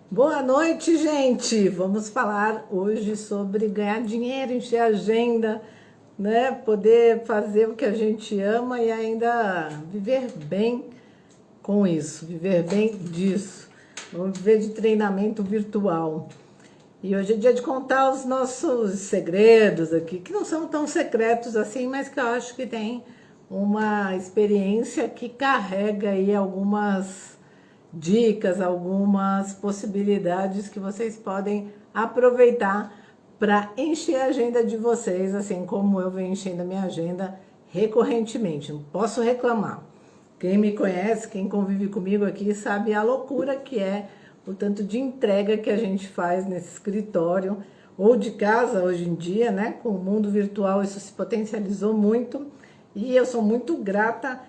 Boa noite, gente! Vamos falar hoje sobre ganhar dinheiro, encher a agenda, né? Poder fazer o que a gente ama e ainda viver bem com isso, viver bem disso. Vamos viver de treinamento virtual. E hoje é dia de contar os nossos segredos aqui, que não são tão secretos assim, mas que eu acho que tem uma experiência que carrega aí algumas dicas, algumas possibilidades que vocês podem aproveitar para encher a agenda de vocês, assim como eu venho enchendo a minha agenda recorrentemente. Não posso reclamar. Quem me conhece, quem convive comigo aqui, sabe a loucura que é o tanto de entrega que a gente faz nesse escritório ou de casa hoje em dia, né? Com o mundo virtual isso se potencializou muito e eu sou muito grata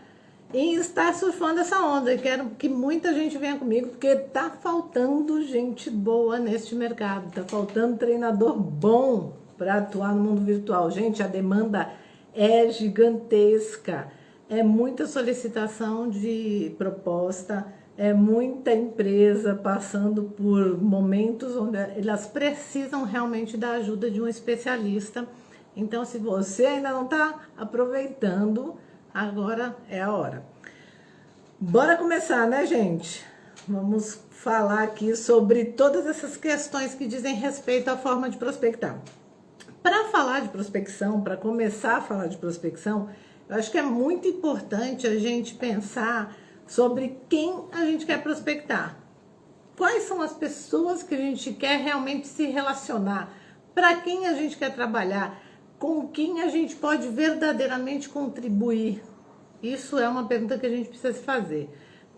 em estar surfando essa onda. Eu quero que muita gente venha comigo, porque tá faltando gente boa neste mercado, tá faltando treinador bom para atuar no mundo virtual. Gente, a demanda é gigantesca, é muita solicitação de proposta, é muita empresa passando por momentos onde elas precisam realmente da ajuda de um especialista. Então, se você ainda não está aproveitando, agora é a hora. Bora começar, né, gente? Vamos falar aqui sobre todas essas questões que dizem respeito à forma de prospectar. Para falar de prospecção, para começar a falar de prospecção, eu acho que é muito importante a gente pensar sobre quem a gente quer prospectar. Quais são as pessoas que a gente quer realmente se relacionar? Para quem a gente quer trabalhar? Com quem a gente pode verdadeiramente contribuir? Isso é uma pergunta que a gente precisa se fazer.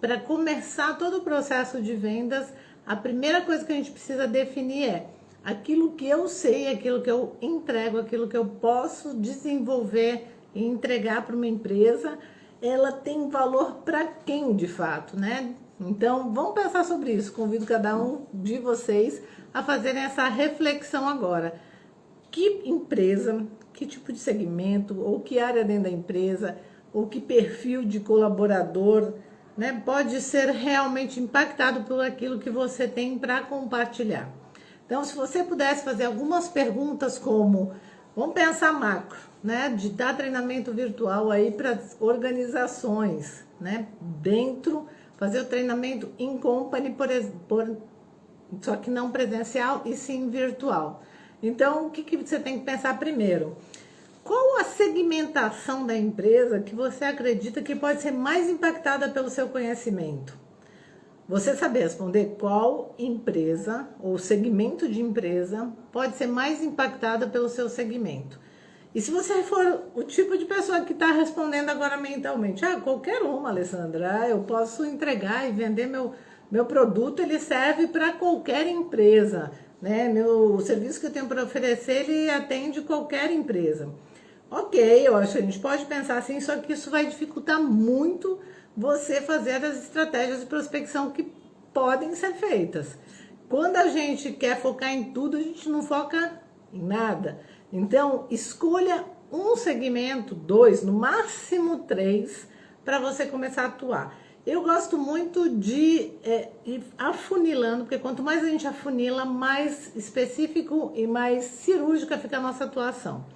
Para começar todo o processo de vendas, a primeira coisa que a gente precisa definir é aquilo que eu sei, aquilo que eu entrego, aquilo que eu posso desenvolver e entregar para uma empresa, ela tem valor para quem de fato, né? Então, vamos pensar sobre isso. Convido cada um de vocês a fazerem essa reflexão agora. Que empresa, que tipo de segmento, ou que área dentro da empresa, ou que perfil de colaborador, né, pode ser realmente impactado por aquilo que você tem para compartilhar. Então, se você pudesse fazer algumas perguntas como, vamos pensar macro, né, de dar treinamento virtual aí para as organizações, né, fazer o treinamento in company, só que não presencial e sim virtual. Então, o que você tem que pensar primeiro? Qual a segmentação da empresa que você acredita que pode ser mais impactada pelo seu conhecimento? Você saber responder qual empresa ou segmento de empresa pode ser mais impactada pelo seu segmento. E se você for o tipo de pessoa que está respondendo agora mentalmente, qualquer uma, Alessandra, eu posso entregar e vender meu produto, ele serve para qualquer empresa, né? O serviço que eu tenho para oferecer, ele atende qualquer empresa. Ok, eu acho que a gente pode pensar assim, só que isso vai dificultar muito você fazer as estratégias de prospecção que podem ser feitas. Quando a gente quer focar em tudo, a gente não foca em nada. Então, escolha um segmento, 2, no máximo 3, para você começar a atuar. Eu gosto muito de ir afunilando, porque quanto mais a gente afunila, mais específico e mais cirúrgica fica a nossa atuação.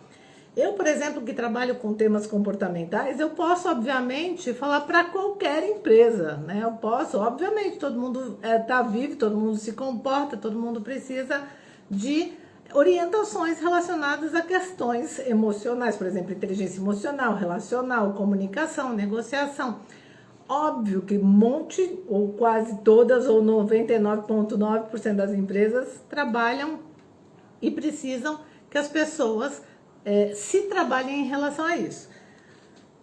Eu, por exemplo, que trabalho com temas comportamentais, eu posso, obviamente, falar para qualquer empresa, né? Eu posso, obviamente, todo mundo está vivo, todo mundo se comporta, todo mundo precisa de orientações relacionadas a questões emocionais, por exemplo, inteligência emocional, relacional, comunicação, negociação. Óbvio que um monte, ou quase todas, ou 99,9% das empresas trabalham e precisam que as pessoas se trabalhem em relação a isso.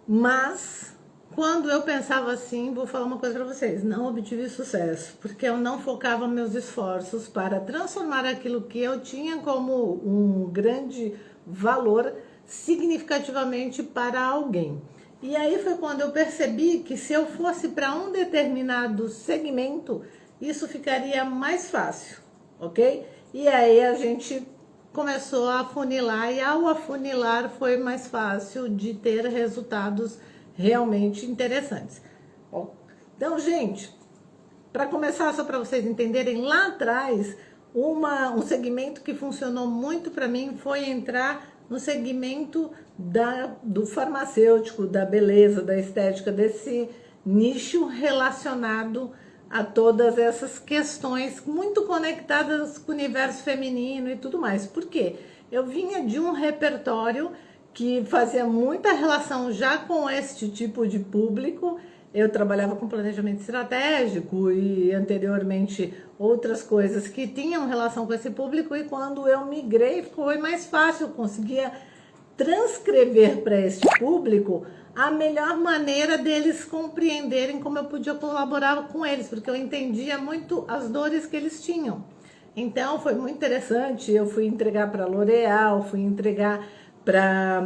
Mas, quando eu pensava assim, vou falar uma coisa para vocês, não obtive sucesso, porque eu não focava meus esforços para transformar aquilo que eu tinha como um grande valor significativamente para alguém. E aí foi quando eu percebi que se eu fosse para um determinado segmento, isso ficaria mais fácil, ok? E aí a gente começou a afunilar, e ao afunilar foi mais fácil de ter resultados realmente interessantes. Bom, então, gente, Para começar, só para vocês entenderem, lá atrás, um segmento que funcionou muito para mim foi entrar no segmento do farmacêutico, da beleza, da estética, desse nicho relacionado a todas essas questões muito conectadas com o universo feminino e tudo mais. Por quê? Eu vinha de um repertório que fazia muita relação já com este tipo de público. Eu trabalhava com planejamento estratégico e anteriormente outras coisas que tinham relação com esse público, e quando eu migrei foi mais fácil, eu conseguia transcrever para este público a melhor maneira deles compreenderem como eu podia colaborar com eles, porque eu entendia muito as dores que eles tinham. Então foi muito interessante, eu fui entregar para L'Oréal, fui entregar para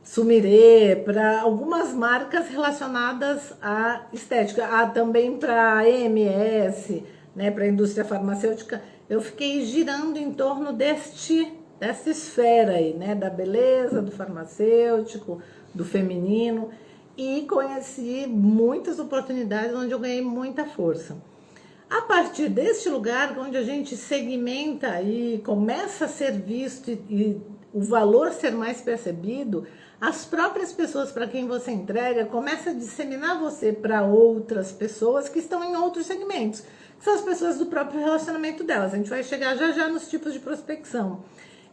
Sumire, para algumas marcas relacionadas à estética, também para a EMS, né, para a indústria farmacêutica. Eu fiquei girando em torno dessa esfera aí, né, da beleza, do farmacêutico, do feminino, e conheci muitas oportunidades onde eu ganhei muita força. A partir deste lugar, onde a gente segmenta e começa a ser visto e o valor ser mais percebido, as próprias pessoas para quem você entrega começam a disseminar você para outras pessoas que estão em outros segmentos, que são as pessoas do próprio relacionamento delas. A gente vai chegar já já nos tipos de prospecção.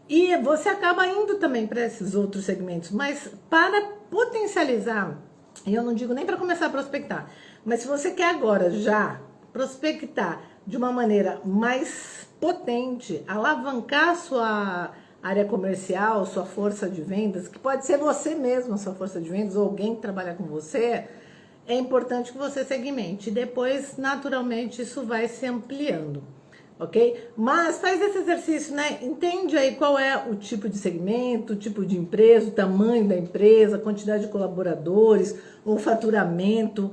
E você acaba indo também para esses outros segmentos, mas para potencializar, e eu não digo nem para começar a prospectar, mas se você quer agora já prospectar de uma maneira mais potente, alavancar a sua área comercial, sua força de vendas, que pode ser você mesmo a sua força de vendas, ou alguém que trabalha com você, é importante que você segmente. Depois, naturalmente, isso vai se ampliando, ok? Mas faz esse exercício, né? Entende aí qual é o tipo de segmento, o tipo de empresa, o tamanho da empresa, a quantidade de colaboradores, o faturamento,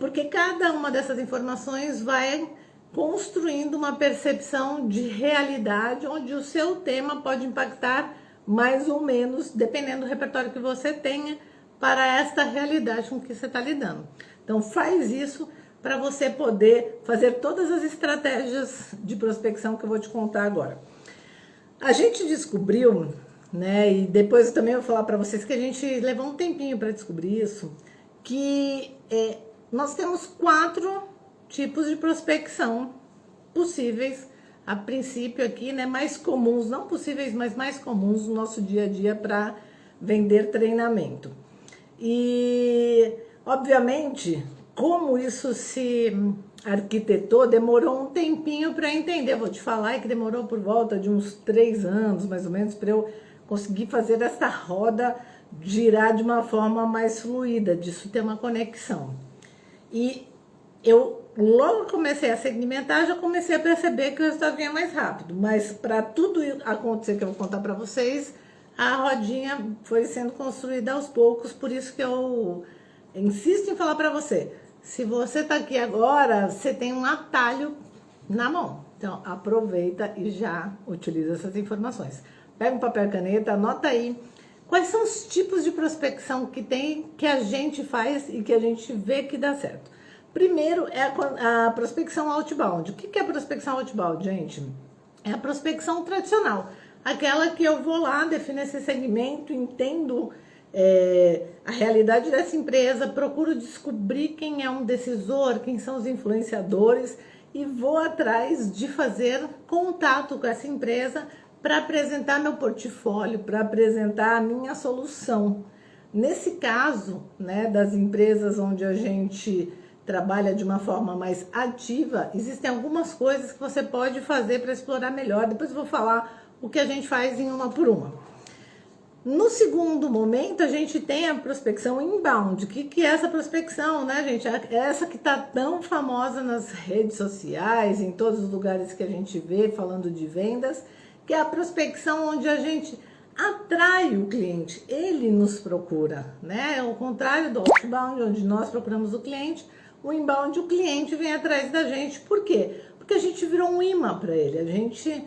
porque cada uma dessas informações vai construindo uma percepção de realidade, onde o seu tema pode impactar mais ou menos, dependendo do repertório que você tenha, para esta realidade com que você está lidando. Então faz isso para você poder fazer todas as estratégias de prospecção que eu vou te contar agora. A gente descobriu, né, e depois eu também vou falar para vocês que a gente levou um tempinho para descobrir isso, que nós temos 4 tipos de prospecção possíveis, a princípio aqui, né, mais comuns, não possíveis, mas mais comuns no nosso dia a dia para vender treinamento. E, obviamente, como isso se arquitetou, demorou um tempinho para entender. Vou te falar que demorou por volta de uns 3 anos, mais ou menos, para eu conseguir fazer essa roda girar de uma forma mais fluida, disso ter uma conexão. E eu logo comecei a segmentar, já comecei a perceber que o resultado vinha mais rápido. Mas para tudo acontecer que eu vou contar para vocês, a rodinha foi sendo construída aos poucos, por isso que eu insisto em falar para você. Se você está aqui agora, você tem um atalho na mão. Então aproveita e já utiliza essas informações. Pega um papel e caneta, anota aí quais são os tipos de prospecção que tem, que a gente faz e que a gente vê que dá certo. Primeiro é a prospecção outbound. O que é a prospecção outbound, gente? É a prospecção tradicional. Aquela que eu vou lá, defino esse segmento, entendo a realidade dessa empresa, procuro descobrir quem é um decisor, quem são os influenciadores e vou atrás de fazer contato com essa empresa para apresentar meu portfólio, para apresentar a minha solução. Nesse caso, né, das empresas onde a gente trabalha de uma forma mais ativa, existem algumas coisas que você pode fazer para explorar melhor. Depois eu vou falar o que a gente faz em uma por uma. No segundo momento, a gente tem a prospecção inbound. O que é essa prospecção, né, gente? Essa que está tão famosa nas redes sociais, em todos os lugares que a gente vê falando de vendas, que é a prospecção onde a gente atrai o cliente, ele nos procura, né? É o contrário do outbound, onde nós procuramos o cliente. O inbound, o cliente vem atrás da gente. Por quê? Porque a gente virou um imã para ele. A gente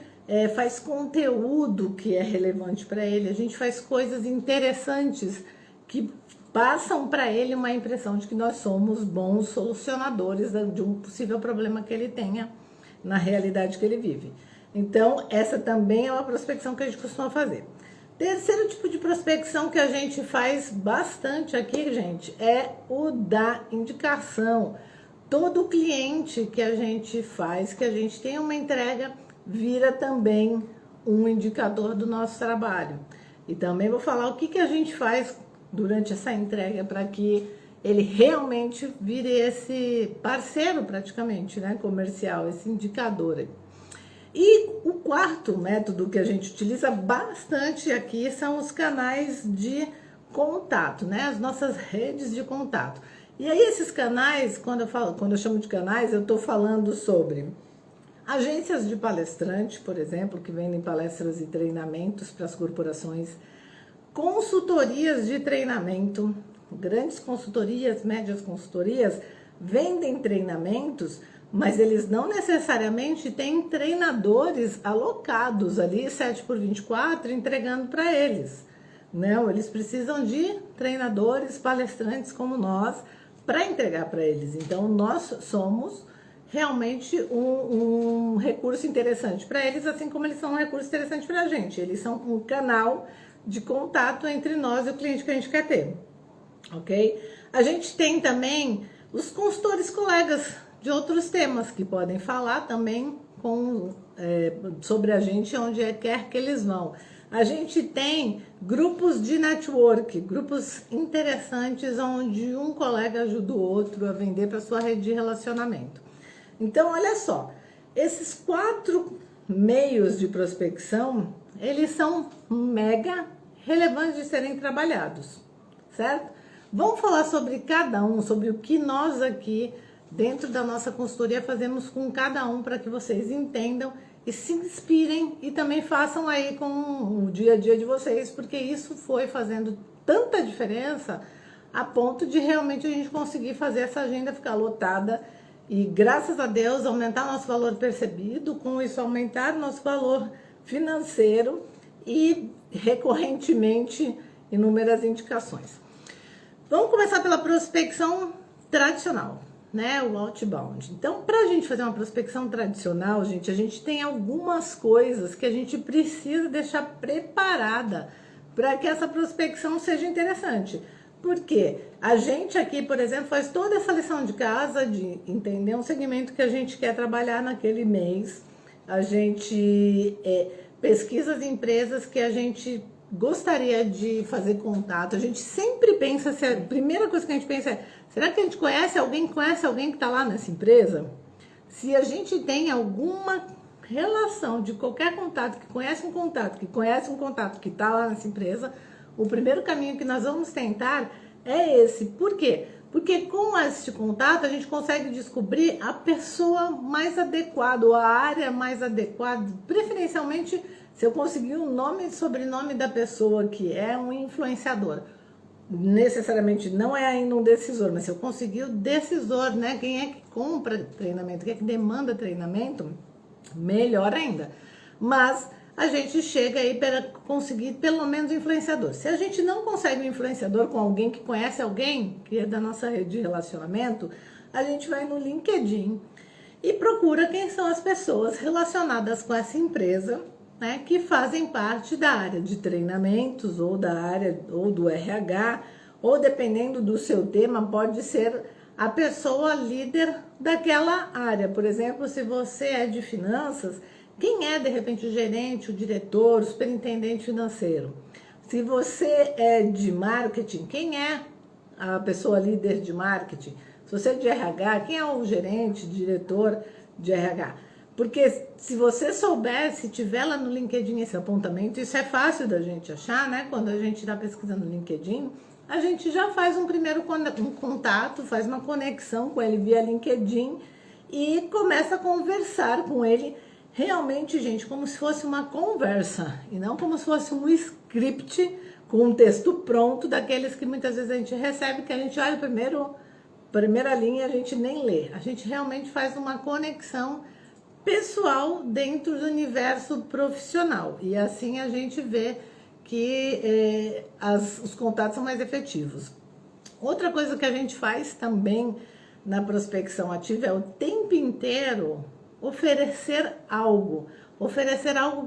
faz conteúdo que é relevante para ele. A gente faz coisas interessantes que passam para ele uma impressão de que nós somos bons solucionadores de um possível problema que ele tenha na realidade que ele vive. Então, essa também é uma prospecção que a gente costuma fazer. Terceiro tipo de prospecção que a gente faz bastante aqui, gente, é o da indicação. Todo cliente que a gente faz, que a gente tem uma entrega, vira também um indicador do nosso trabalho. E também vou falar o que a gente faz durante essa entrega para que ele realmente vire esse parceiro praticamente, né, comercial, esse indicador aí. E o quarto método que a gente utiliza bastante aqui são os canais de contato, né, as nossas redes de contato. E aí esses canais, quando eu chamo de canais, eu estou falando sobre agências de palestrante, por exemplo, que vendem palestras e treinamentos para as corporações, consultorias de treinamento, grandes consultorias, médias consultorias, vendem treinamentos, mas eles não necessariamente têm treinadores alocados ali, 7x24, entregando para eles. Não, eles precisam de treinadores, palestrantes como nós, para entregar para eles. Então, nós somos realmente um recurso interessante para eles, assim como eles são um recurso interessante para a gente. Eles são um canal de contato entre nós e o cliente que a gente quer ter, ok? A gente tem também os consultores colegas de outros temas que podem falar também sobre a gente onde quer que eles vão. A gente tem grupos de network, grupos interessantes onde um colega ajuda o outro a vender para sua rede de relacionamento. Então, olha só, esses 4 meios de prospecção, eles são mega relevantes de serem trabalhados, certo? Vamos falar sobre cada um, sobre o que nós aqui, dentro da nossa consultoria, fazemos com cada um para que vocês entendam e se inspirem e também façam aí com o dia a dia de vocês, porque isso foi fazendo tanta diferença a ponto de realmente a gente conseguir fazer essa agenda ficar lotada e, graças a Deus, aumentar nosso valor percebido, com isso aumentar nosso valor financeiro e, recorrentemente, inúmeras indicações. Vamos começar pela prospecção tradicional, né? O outbound. Então, para a gente fazer uma prospecção tradicional, gente, a gente tem algumas coisas que a gente precisa deixar preparada para que essa prospecção seja interessante. Porque a gente aqui, por exemplo, faz toda essa lição de casa de entender um segmento que a gente quer trabalhar naquele mês. A gente pesquisa as empresas que a gente gostaria de fazer contato. A gente sempre pensa, a primeira coisa que a gente pensa é, será que a gente conhece alguém que está lá nessa empresa? Se a gente tem alguma relação de qualquer contato, que conhece um contato, que está lá nessa empresa, o primeiro caminho que nós vamos tentar é esse. Por quê? Porque com esse contato a gente consegue descobrir a pessoa mais adequada, ou a área mais adequada, preferencialmente se eu conseguir o nome e sobrenome da pessoa que é um influenciador. Necessariamente não é ainda um decisor, mas se eu conseguir o decisor, né? Quem é que compra treinamento, quem é que demanda treinamento, melhor ainda. Mas a gente chega aí para conseguir pelo menos um influenciador. Se a gente não consegue um influenciador com alguém que conhece alguém, que é da nossa rede de relacionamento, a gente vai no LinkedIn e procura quem são as pessoas relacionadas com essa empresa, né, que fazem parte da área de treinamentos ou da área ou do RH, ou dependendo do seu tema, pode ser a pessoa líder daquela área. Por exemplo, se você é de finanças, quem é de repente o gerente, o diretor, o superintendente financeiro? Se você é de marketing, quem é a pessoa líder de marketing? Se você é de RH, quem é o gerente, diretor de RH? Porque se você souber, se tiver lá no LinkedIn esse apontamento, isso é fácil da gente achar, né? Quando a gente está pesquisando no LinkedIn, a gente já faz um primeiro contato, faz uma conexão com ele via LinkedIn e começa a conversar com ele realmente, gente, como se fosse uma conversa e não como se fosse um script com um texto pronto, daqueles que muitas vezes a gente recebe, que a gente olha primeira linha e a gente nem lê. A gente realmente faz uma conexão pessoal dentro do universo profissional. E assim a gente vê que os contatos são mais efetivos. Outra coisa que a gente faz também na prospecção ativa é o tempo inteiro oferecer algo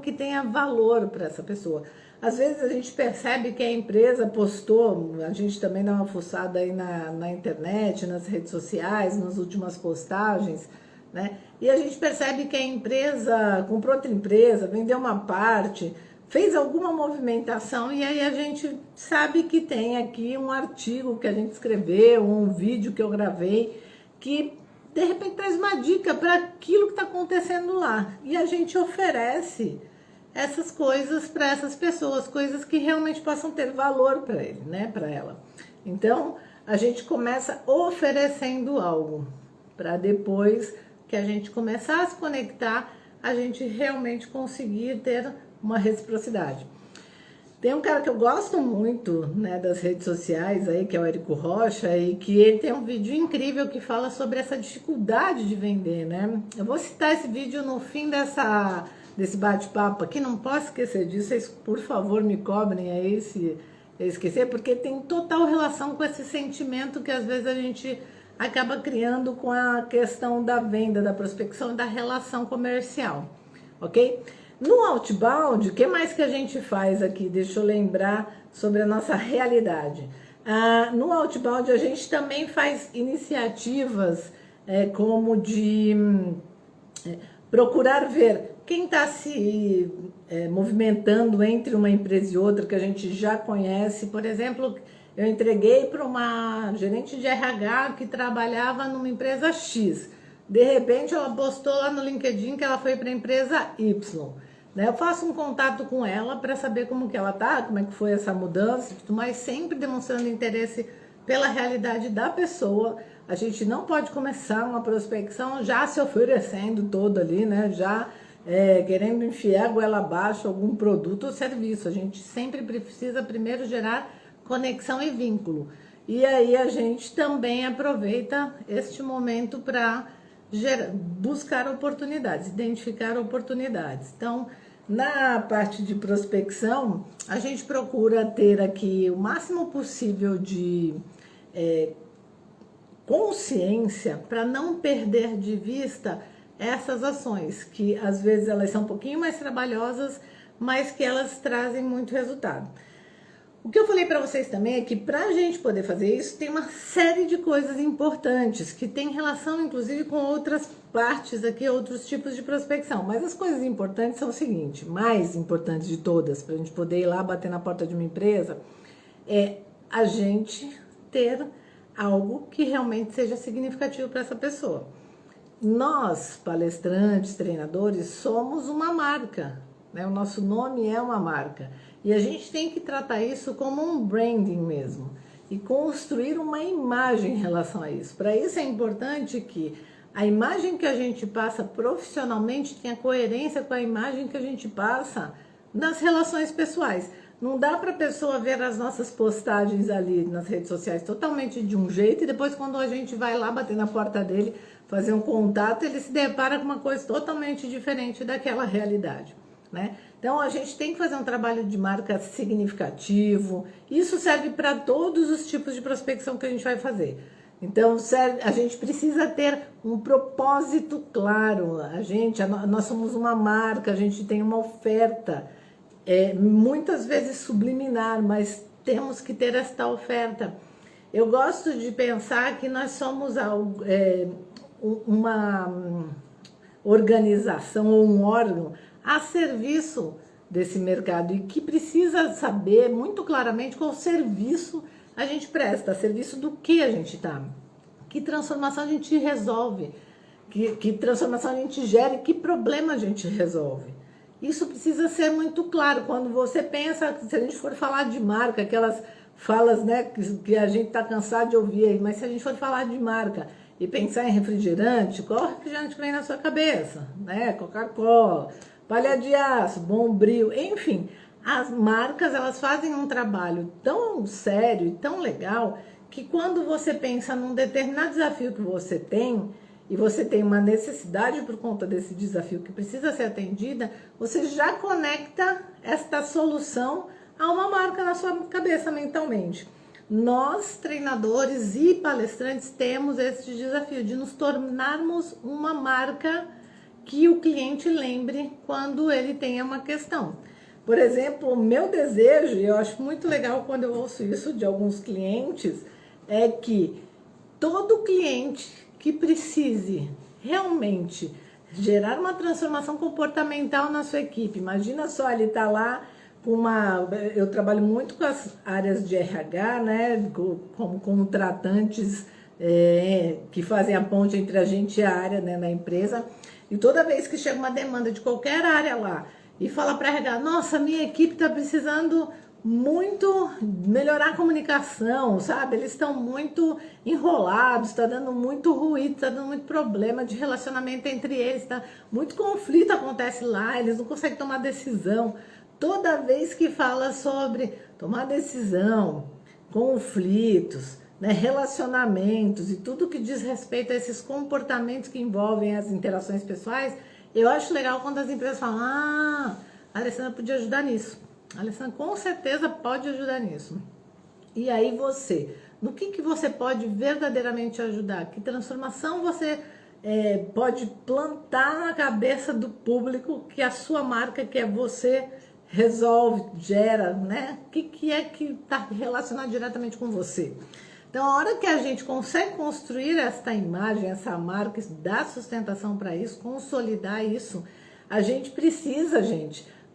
que tenha valor para essa pessoa. Às vezes a gente percebe que a empresa postou, a gente também dá uma fuçada aí na internet, nas redes sociais, nas últimas postagens, né? E a gente percebe que a empresa comprou outra empresa, vendeu uma parte, fez alguma movimentação e aí a gente sabe que tem aqui um artigo que a gente escreveu, um vídeo que eu gravei, que de repente traz uma dica para aquilo que está acontecendo lá. E a gente oferece essas coisas para essas pessoas, coisas que realmente possam ter valor para ele, né, para ela. Então, a gente começa oferecendo algo, para depois que a gente começar a se conectar, a gente realmente conseguir ter uma reciprocidade. Tem um cara que eu gosto muito, né, das redes sociais aí, que é o Érico Rocha, e que ele tem um vídeo incrível que fala sobre essa dificuldade de vender, né? Eu vou citar esse vídeo no fim desse bate-papo aqui, não posso esquecer disso, vocês, por favor, me cobrem aí se eu esquecer, porque tem total relação com esse sentimento que às vezes a gente acaba criando com a questão da venda, da prospecção e da relação comercial, ok? No outbound, o que mais que a gente faz aqui? Deixa eu lembrar sobre a nossa realidade. No outbound, a gente também faz iniciativas como de procurar ver quem está se movimentando entre uma empresa e outra que a gente já conhece. Por exemplo, eu entreguei para uma gerente de RH que trabalhava numa empresa X. De repente, ela postou lá no LinkedIn que ela foi para a empresa Y. Eu faço um contato com ela para saber como que ela tá, como é que foi essa mudança, mas sempre demonstrando interesse pela realidade da pessoa. A gente não pode começar uma prospecção já se oferecendo todo ali, né? Já querendo enfiar a goela abaixo algum produto ou serviço. A gente sempre precisa primeiro gerar conexão e vínculo. E aí a gente também aproveita este momento para buscar oportunidades, identificar oportunidades. Então, na parte de prospecção, a gente procura ter aqui o máximo possível de consciência para não perder de vista essas ações, que às vezes elas são um pouquinho mais trabalhosas, mas que elas trazem muito resultado. O que eu falei para vocês também é que para a gente poder fazer isso, tem uma série de coisas importantes, que tem relação inclusive com outras partes aqui, outros tipos de prospecção. Mas as coisas importantes são o seguinte, mais importantes de todas, para a gente poder ir lá bater na porta de uma empresa, é a gente ter algo que realmente seja significativo para essa pessoa. Nós, palestrantes, treinadores, somos uma marca, né? O nosso nome é uma marca. E a gente tem que tratar isso como um branding mesmo. E construir uma imagem em relação a isso. Para isso é importante que a imagem que a gente passa profissionalmente tenha coerência com a imagem que a gente passa nas relações pessoais. Não dá para a pessoa ver as nossas postagens ali nas redes sociais totalmente de um jeito e depois quando a gente vai lá bater na porta dele, fazer um contato, ele se depara com uma coisa totalmente diferente daquela realidade, né? Então, a gente tem que fazer um trabalho de marca significativo. Isso serve para todos os tipos de prospecção que a gente vai fazer. Então, a gente precisa ter um propósito claro. Nós somos uma marca, a gente tem uma oferta, muitas vezes subliminar, mas temos que ter esta oferta. Eu gosto de pensar que nós somos uma organização ou um órgão a serviço desse mercado e que precisa saber muito claramente qual serviço a gente presta, serviço do que a gente está, que transformação a gente resolve, que transformação a gente gera e que problema a gente resolve. Isso precisa ser muito claro. Quando você pensa, se a gente for falar de marca, aquelas falas, né, que a gente está cansado de ouvir aí, mas se a gente for falar de marca e pensar em refrigerante, qual refrigerante que vem na sua cabeça? Né? Coca-Cola, Palha de Aço, Bombril, enfim, as marcas elas fazem um trabalho tão sério e tão legal que quando você pensa num determinado desafio que você tem e você tem uma necessidade por conta desse desafio que precisa ser atendida, você já conecta esta solução a uma marca na sua cabeça mentalmente. nós, treinadores e palestrantes, temos esse desafio de nos tornarmos uma marca que o cliente lembre quando ele tenha uma questão. Por exemplo, o meu desejo, e eu acho muito legal quando eu ouço isso de alguns clientes, é que todo cliente que precise realmente gerar uma transformação comportamental na sua equipe, imagina só, ele está lá com eu trabalho muito com as áreas de RH, né, como contratantes que fazem a ponte entre a gente e a área, né, na empresa, e toda vez que chega uma demanda de qualquer área lá, e fala para RH, nossa, minha equipe está precisando muito melhorar a comunicação, sabe? Eles estão muito enrolados, está dando muito ruído, está dando muito problema de relacionamento entre eles, muito conflito acontece lá, eles não conseguem tomar decisão. Toda vez que fala sobre tomar decisão, conflitos, né, relacionamentos e tudo que diz respeito a esses comportamentos que envolvem as interações pessoais, eu acho legal quando as empresas falam, a Alessandra podia ajudar nisso. A Alessandra com certeza pode ajudar nisso. E aí você, no que você pode verdadeiramente ajudar? Que transformação você pode plantar na cabeça do público que a sua marca, que é você, resolve, gera, né? O que é que está relacionado diretamente com você? Então, a hora que a gente consegue construir essa imagem, essa marca, dar sustentação para isso, consolidar isso, a gente precisa,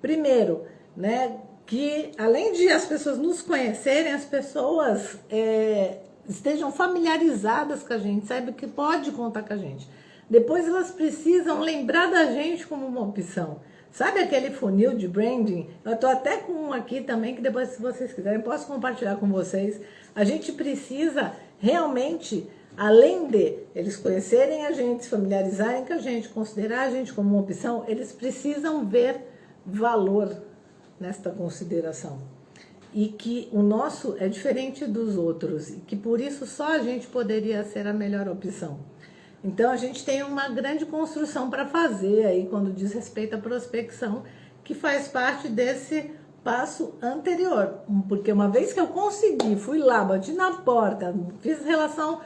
primeiro, né, que além de as pessoas nos conhecerem, as pessoas estejam familiarizadas com a gente, saibam que pode contar com a gente. Depois elas precisam lembrar da gente como uma opção. Sabe aquele funil de branding? Eu estou até com um aqui também, que depois, se vocês quiserem, posso compartilhar com vocês. A gente precisa realmente, além de eles conhecerem a gente, se familiarizarem com a gente, considerar a gente como uma opção, eles precisam ver valor nesta consideração. E que o nosso é diferente dos outros, e que por isso só a gente poderia ser a melhor opção. Então, a gente tem uma grande construção para fazer aí quando diz respeito à prospecção, que faz parte desse passo anterior. Porque uma vez que eu consegui, fui lá, bati na porta, fiz relação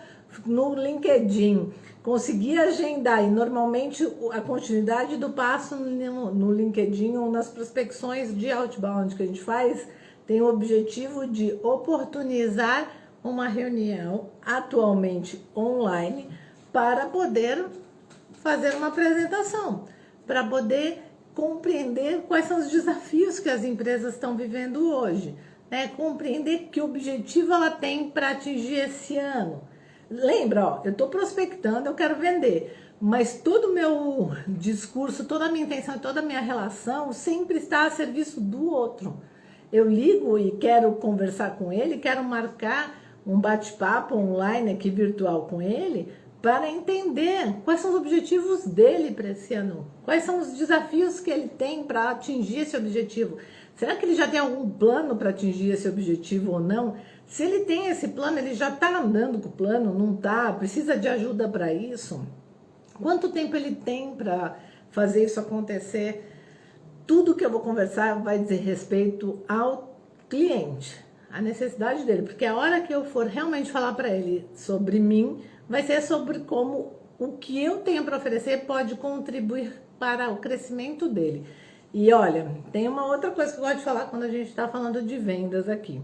no LinkedIn, consegui agendar, e normalmente a continuidade do passo no LinkedIn ou nas prospecções de outbound que a gente faz, tem o objetivo de oportunizar uma reunião, atualmente online, para poder fazer uma apresentação, para poder compreender quais são os desafios que as empresas estão vivendo hoje, né? Compreender que objetivo ela tem para atingir esse ano. Lembra, ó, eu estou prospectando, eu quero vender, mas todo o meu discurso, toda a minha intenção, toda a minha relação sempre está a serviço do outro. Eu ligo e quero conversar com ele, quero marcar um bate-papo online aqui virtual com ele, para entender quais são os objetivos dele para esse ano, quais são os desafios que ele tem para atingir esse objetivo. Será que ele já tem algum plano para atingir esse objetivo ou não? Se ele tem esse plano, ele já está andando com o plano, não está? Precisa de ajuda para isso? Quanto tempo ele tem para fazer isso acontecer? Tudo que eu vou conversar vai dizer respeito ao cliente, a necessidade dele, porque a hora que eu for realmente falar para ele sobre mim, vai ser sobre como o que eu tenho para oferecer pode contribuir para o crescimento dele. E olha, tem uma outra coisa que eu gosto de falar quando a gente está falando de vendas aqui.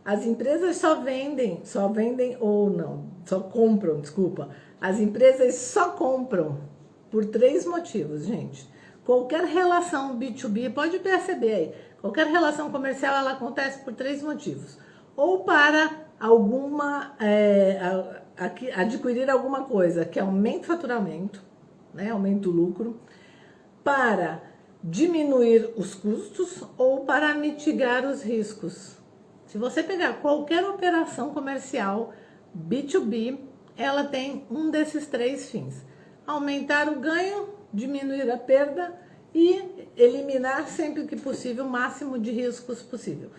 As empresas só vendem ou não, só compram, desculpa. As empresas só compram por 3 motivos, gente. Qualquer relação B2B, pode perceber aí, qualquer relação comercial ela acontece por 3 motivos. Ou para adquirir alguma coisa que aumente o faturamento, né, aumente o lucro, para diminuir os custos ou para mitigar os riscos. Se você pegar qualquer operação comercial B2B, ela tem um desses 3 fins: aumentar o ganho, diminuir a perda e eliminar sempre que possível o máximo de riscos possível.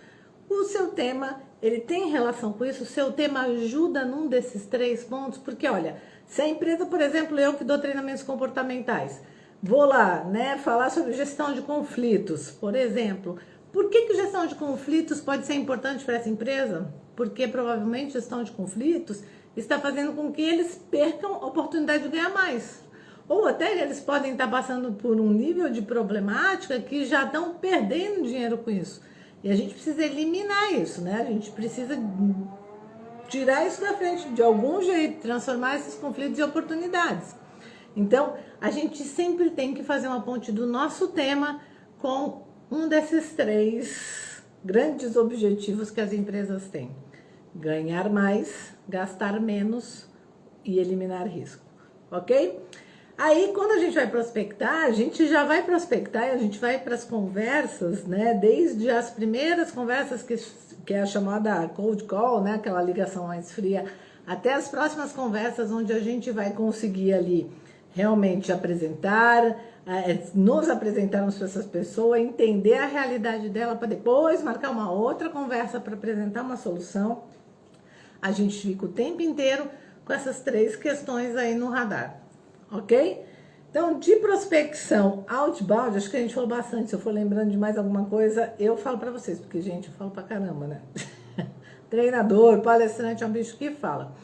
O seu tema, ele tem relação com isso? O seu tema ajuda num desses 3 pontos? Porque, olha, se a empresa, por exemplo, eu que dou treinamentos comportamentais, vou lá, né, falar sobre gestão de conflitos, por exemplo. Por que gestão de conflitos pode ser importante para essa empresa? porque provavelmente gestão de conflitos está fazendo com que eles percam a oportunidade de ganhar mais. Ou até eles podem estar passando por um nível de problemática que já estão perdendo dinheiro com isso. E a gente precisa eliminar isso, né? A gente precisa tirar isso da frente de algum jeito, transformar esses conflitos em oportunidades. Então, a gente sempre tem que fazer uma ponte do nosso tema com um desses 3 grandes objetivos que as empresas têm: ganhar mais, gastar menos e eliminar risco, ok? Aí, quando a gente vai prospectar, a gente já vai prospectar e a gente vai para as conversas, né? Desde as primeiras conversas, que é a chamada cold call, né? Aquela ligação mais fria, até as próximas conversas onde a gente vai conseguir ali realmente apresentar, nos apresentarmos para essas pessoas, entender a realidade dela para depois marcar uma outra conversa para apresentar uma solução. A gente fica o tempo inteiro com essas 3 questões aí no radar, ok? Então, de prospecção outbound, acho que a gente falou bastante. Se eu for lembrando de mais alguma coisa, eu falo para vocês, porque, gente, eu falo pra caramba, né? Treinador, palestrante é um bicho que fala.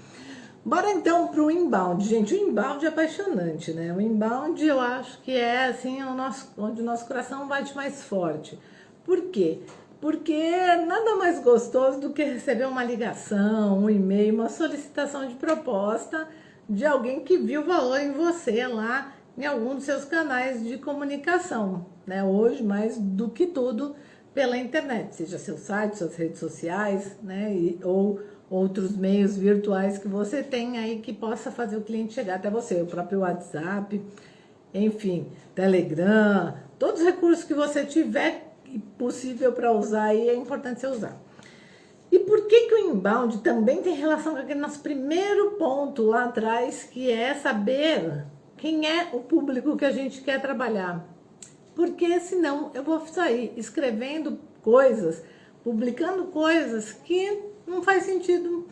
Bora então pro inbound, gente. O inbound é apaixonante, né? O inbound eu acho que é assim onde o nosso coração bate mais forte. Por quê? Porque nada mais gostoso do que receber uma ligação, um e-mail, uma solicitação de proposta de alguém que viu valor em você lá em algum dos seus canais de comunicação, né? Hoje, mais do que tudo, pela internet, seja seu site, suas redes sociais, né? Ou outros meios virtuais que você tem aí que possa fazer o cliente chegar até você, o próprio WhatsApp, enfim, Telegram, todos os recursos que você tiver possível para usar aí, é importante você usar. E por que o inbound também tem relação com aquele nosso primeiro ponto lá atrás, que é saber quem é o público que a gente quer trabalhar? Porque senão eu vou sair escrevendo coisas, publicando coisas que não faz sentido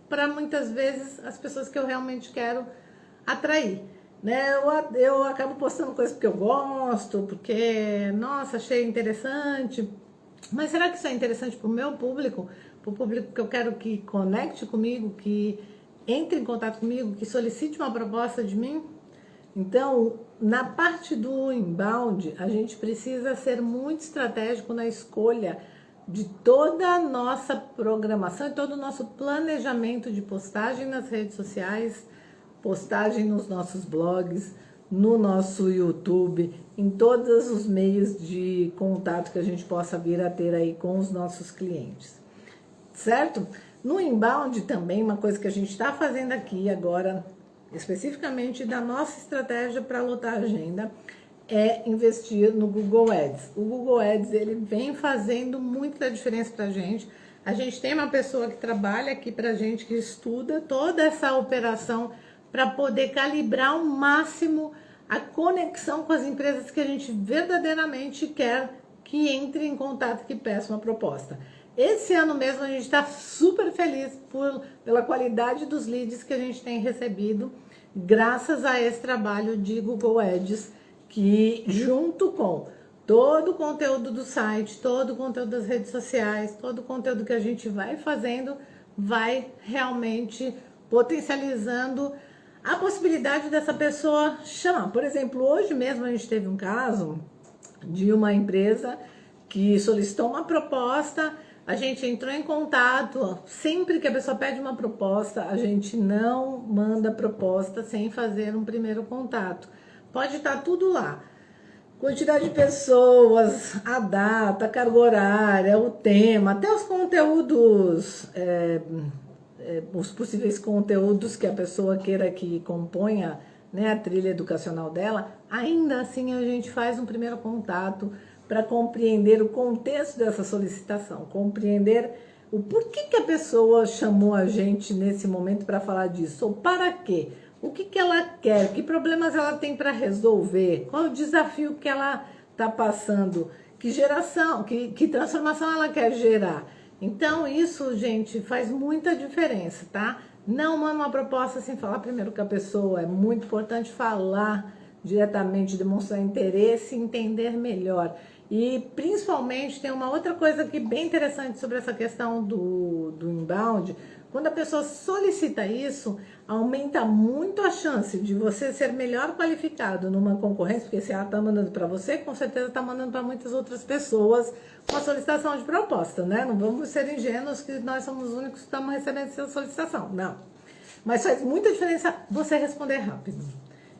para muitas vezes as pessoas que eu realmente quero atrair, né? Eu acabo postando coisas porque eu gosto, porque, nossa, achei interessante. Mas será que isso é interessante para o meu público? Para o público que eu quero que conecte comigo, que entre em contato comigo, que solicite uma proposta de mim? Então, na parte do inbound, a gente precisa ser muito estratégico na escolha de toda a nossa programação e todo o nosso planejamento de postagem nas redes sociais, postagem nos nossos blogs, no nosso YouTube, em todos os meios de contato que a gente possa vir a ter aí com os nossos clientes, certo? No inbound também, uma coisa que a gente está fazendo aqui agora, especificamente da nossa estratégia para lotar a agenda, é investir no Google Ads. O Google Ads, ele vem fazendo muita diferença para a gente. A gente tem uma pessoa que trabalha aqui para a gente, que estuda toda essa operação para poder calibrar ao máximo a conexão com as empresas que a gente verdadeiramente quer que entre em contato, que peça uma proposta. Esse ano mesmo a gente está super feliz pela qualidade dos leads que a gente tem recebido, graças a esse trabalho de Google Ads, que junto com todo o conteúdo do site, todo o conteúdo das redes sociais, todo o conteúdo que a gente vai fazendo, vai realmente potencializando a possibilidade dessa pessoa chamar. Por exemplo, hoje mesmo a gente teve um caso de uma empresa que solicitou uma proposta, a gente entrou em contato. Sempre que a pessoa pede uma proposta, a gente não manda proposta sem fazer um primeiro contato. Pode estar tudo lá. Quantidade de pessoas, a data, a carga horária, o tema, até os conteúdos, os possíveis conteúdos que a pessoa queira que componha, né, a trilha educacional dela. Ainda assim a gente faz um primeiro contato para compreender o contexto dessa solicitação, compreender o porquê que a pessoa chamou a gente nesse momento para falar disso, ou para quê? O que ela quer, que problemas ela tem para resolver, qual é o desafio que ela está passando, que geração, que transformação ela quer gerar. Então isso, gente, faz muita diferença, tá? Não manda uma proposta sem falar primeiro com a pessoa. É muito importante falar, diretamente, demonstrar interesse, entender melhor. E principalmente tem uma outra coisa que é bem interessante sobre essa questão do inbound. Quando a pessoa solicita isso, aumenta muito a chance de você ser melhor qualificado numa concorrência, porque se ela está mandando para você, com certeza está mandando para muitas outras pessoas com a solicitação de proposta, né? Não vamos ser ingênuos que nós somos os únicos que estamos recebendo essa solicitação, não. Mas faz muita diferença você responder rápido.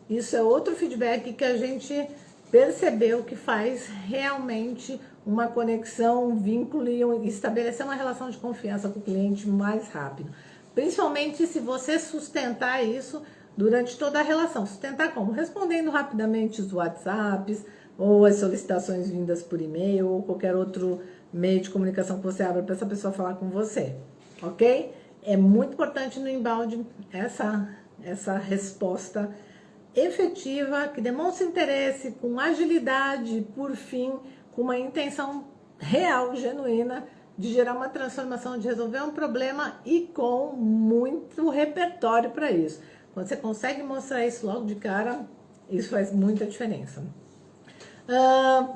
Isso é outro feedback que a gente percebeu que faz realmente uma conexão, um vínculo e estabelecer uma relação de confiança com o cliente mais rápido. Principalmente se você sustentar isso durante toda a relação. Sustentar como? Respondendo rapidamente os WhatsApps, ou as solicitações vindas por e-mail, ou qualquer outro meio de comunicação que você abra para essa pessoa falar com você. Ok? É muito importante no inbound essa resposta efetiva, que demonstra interesse, com agilidade, por fim, com uma intenção real, genuína, de gerar uma transformação, de resolver um problema e com muito repertório para isso. Quando você consegue mostrar isso logo de cara, isso faz muita diferença.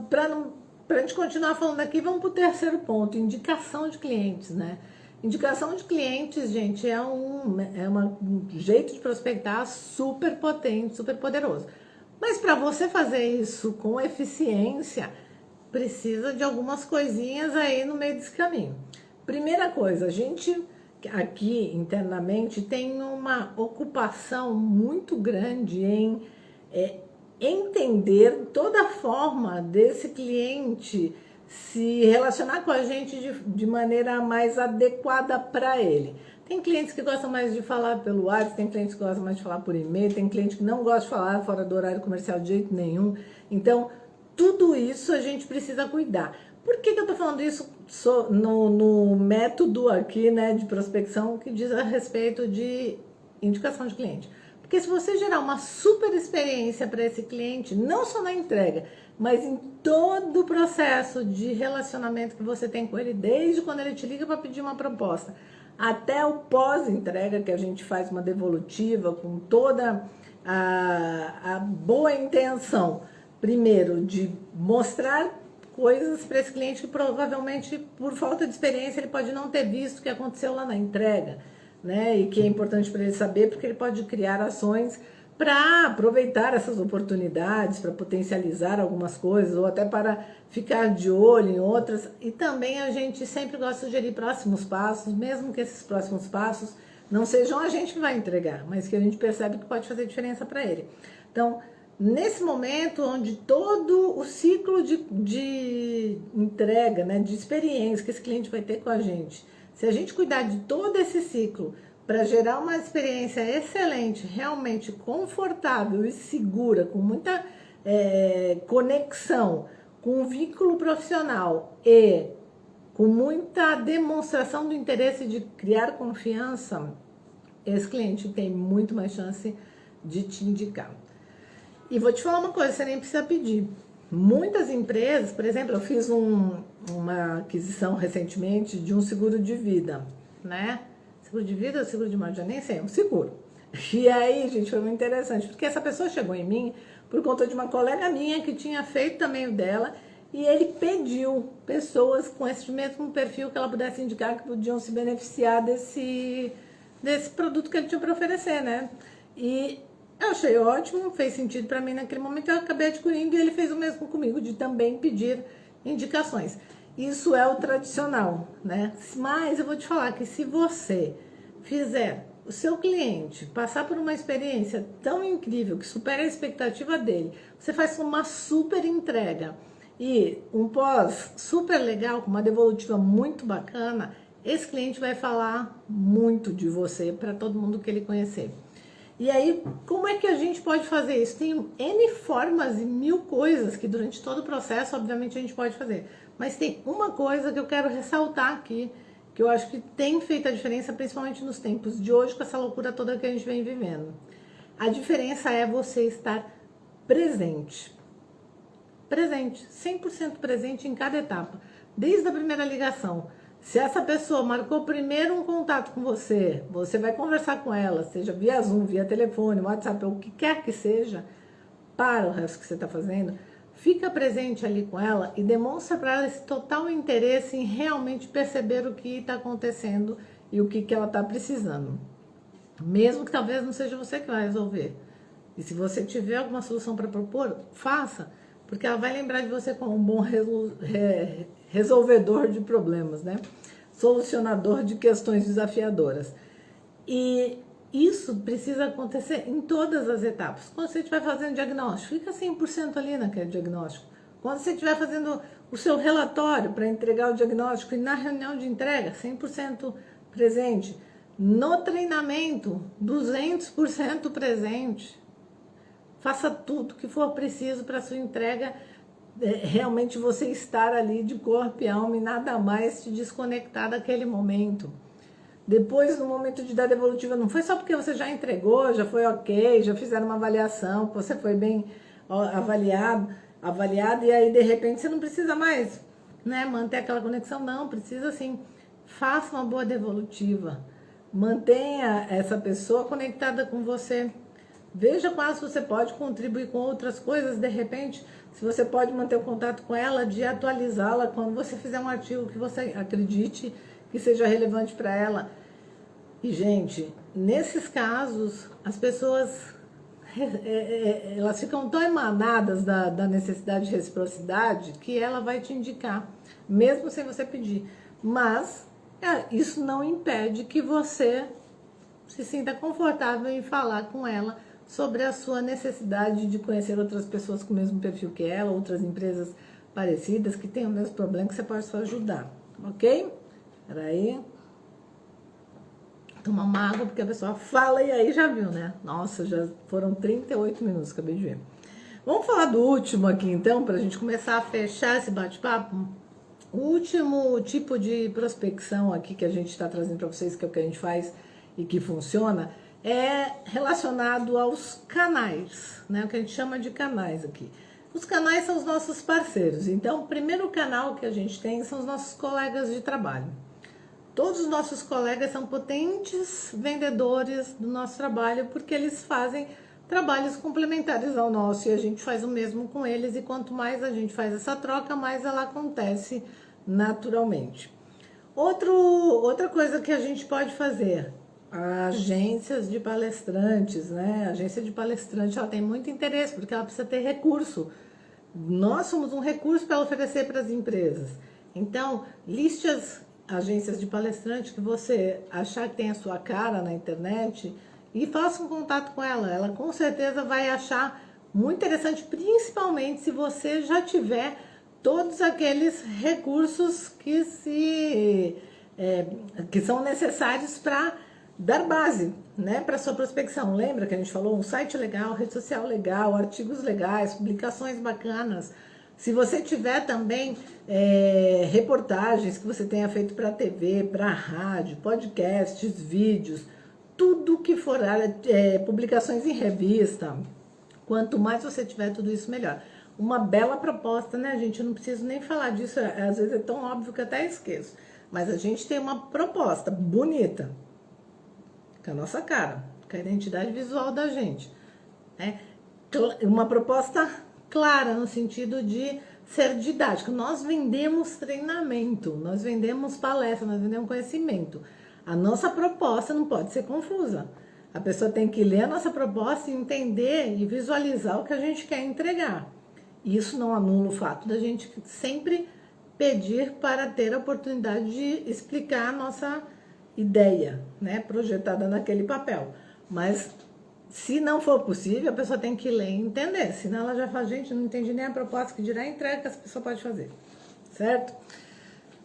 Para a gente continuar falando aqui, vamos para o terceiro ponto, indicação de clientes, né? Indicação de clientes, gente, é um jeito de prospectar super potente, super poderoso. Mas para você fazer isso com eficiência, precisa de algumas coisinhas aí no meio desse caminho. Primeira coisa, a gente aqui internamente tem uma ocupação muito grande em entender toda a forma desse cliente se relacionar com a gente de maneira mais adequada para ele. Tem clientes que gostam mais de falar pelo WhatsApp, tem clientes que gostam mais de falar por e-mail, tem cliente que não gosta de falar fora do horário comercial de jeito nenhum. Então, tudo isso a gente precisa cuidar. Por que eu estou falando isso no método aqui, né, de prospecção que diz a respeito de indicação de cliente? Porque se você gerar uma super experiência para esse cliente, não só na entrega, mas em todo o processo de relacionamento que você tem com ele, desde quando ele te liga para pedir uma proposta, até o pós-entrega, que a gente faz uma devolutiva com toda a boa intenção, primeiro, de mostrar coisas para esse cliente que provavelmente, por falta de experiência, ele pode não ter visto o que aconteceu lá na entrega, né? E que é importante para ele saber, porque ele pode criar ações para aproveitar essas oportunidades, para potencializar algumas coisas, ou até para ficar de olho em outras. E também a gente sempre gosta de sugerir próximos passos, mesmo que esses próximos passos não sejam a gente que vai entregar, mas que a gente percebe que pode fazer diferença para ele. Então, nesse momento onde todo o ciclo de entrega, né, de experiência que esse cliente vai ter com a gente, se a gente cuidar de todo esse ciclo para gerar uma experiência excelente, realmente confortável e segura, com muita conexão, com um vínculo profissional e com muita demonstração do interesse de criar confiança, esse cliente tem muito mais chance de te indicar. E vou te falar uma coisa, você nem precisa pedir. Muitas empresas, por exemplo, eu fiz uma aquisição recentemente de um seguro de vida, né? Seguro de vida ou seguro de morte? Eu nem sei, é um seguro. E aí, gente, foi muito interessante, porque essa pessoa chegou em mim por conta de uma colega minha que tinha feito também o dela, e ele pediu pessoas com esse mesmo perfil que ela pudesse indicar que podiam se beneficiar desse produto que ele tinha para oferecer, né? E eu achei ótimo, fez sentido para mim naquele momento, eu acabei adquirindo e ele fez o mesmo comigo, de também pedir indicações. Isso é o tradicional, né? Mas eu vou te falar que se você fizer o seu cliente passar por uma experiência tão incrível, que supera a expectativa dele, você faz uma super entrega e um pós super legal, com uma devolutiva muito bacana, esse cliente vai falar muito de você para todo mundo que ele conhecer. E aí, como é que a gente pode fazer isso? Tem N formas e mil coisas que durante todo o processo, obviamente, a gente pode fazer. Mas tem uma coisa que eu quero ressaltar aqui, que eu acho que tem feito a diferença, principalmente nos tempos de hoje, com essa loucura toda que a gente vem vivendo. A diferença é você estar presente. Presente, 100% presente em cada etapa. Desde a primeira ligação. Se essa pessoa marcou primeiro um contato com você, você vai conversar com ela, seja via Zoom, via telefone, WhatsApp, ou o que quer que seja, para o resto que você está fazendo, fica presente ali com ela e demonstra para ela esse total interesse em realmente perceber o que está acontecendo e o que ela está precisando. Mesmo que talvez não seja você que vai resolver. E se você tiver alguma solução para propor, faça, porque ela vai lembrar de você como um bom resolvedor de problemas, né? Solucionador de questões desafiadoras. E isso precisa acontecer em todas as etapas. Quando você estiver fazendo diagnóstico, fica 100% ali naquele diagnóstico. Quando você estiver fazendo o seu relatório para entregar o diagnóstico e na reunião de entrega, 100% presente. No treinamento, 200% presente. Faça tudo que for preciso para a sua entrega, realmente você estar ali de corpo e alma e nada mais te desconectar daquele momento. Depois, no momento de dar devolutiva, não foi só porque você já entregou, já foi ok, já fizeram uma avaliação, você foi bem avaliado e aí de repente você não precisa mais, né, manter aquela conexão, não, precisa sim. Faça uma boa devolutiva, mantenha essa pessoa conectada com você. Veja quais você pode contribuir com outras coisas, de repente, se você pode manter o contato com ela, de atualizá-la quando você fizer um artigo que você acredite que seja relevante para ela. E, gente, nesses casos, as pessoas elas ficam tão emanadas da necessidade de reciprocidade que ela vai te indicar, mesmo sem você pedir. Mas isso não impede que você se sinta confortável em falar com ela sobre a sua necessidade de conhecer outras pessoas com o mesmo perfil que ela, outras empresas parecidas que têm o mesmo problema que você pode só ajudar, ok? Peraí. Tomar uma água porque a pessoa fala e aí já viu, né? Nossa, já foram 38 minutos, acabei de ver. Vamos falar do último aqui então, para a gente começar a fechar esse bate-papo. O último tipo de prospecção aqui que a gente está trazendo para vocês, que é o que a gente faz e que funciona, é relacionado aos canais, né? O que a gente chama de canais aqui. Os canais são os nossos parceiros. Então, o primeiro canal que a gente tem são os nossos colegas de trabalho. Todos os nossos colegas são potentes vendedores do nosso trabalho, porque eles fazem trabalhos complementares ao nosso e a gente faz o mesmo com eles. E quanto mais a gente faz essa troca, mais ela acontece naturalmente. Outra coisa que a gente pode fazer, agências de palestrantes, né? A agência de palestrante, ela tem muito interesse, porque ela precisa ter recurso. Nós somos um recurso para oferecer para as empresas. Então, liste as agências de palestrante que você achar que tem a sua cara na internet e faça um contato com ela. Ela com certeza vai achar muito interessante, principalmente se você já tiver todos aqueles recursos que são necessários para dar base, né, para sua prospecção. Lembra que a gente falou um site legal, rede social legal, artigos legais, publicações bacanas. Se você tiver também reportagens que você tenha feito para TV, para rádio, podcasts, vídeos, tudo que for publicações em revista, quanto mais você tiver tudo isso, melhor. Uma bela proposta, né, gente? Eu não preciso nem falar disso, às vezes é tão óbvio que eu até esqueço. Mas a gente tem uma proposta bonita, com a nossa cara, com a identidade visual da gente, né? Uma proposta clara no sentido de ser didático. Nós vendemos treinamento, nós vendemos palestra, nós vendemos conhecimento. A nossa proposta não pode ser confusa. A pessoa tem que ler a nossa proposta e entender e visualizar o que a gente quer entregar. Isso não anula o fato da gente sempre pedir para ter a oportunidade de explicar a nossa ideia, né, projetada naquele papel. Mas se não for possível, a pessoa tem que ler e entender. Senão ela já fala, gente, não entendi nem a proposta, que dirá a entrega que essa pessoa pode fazer. Certo?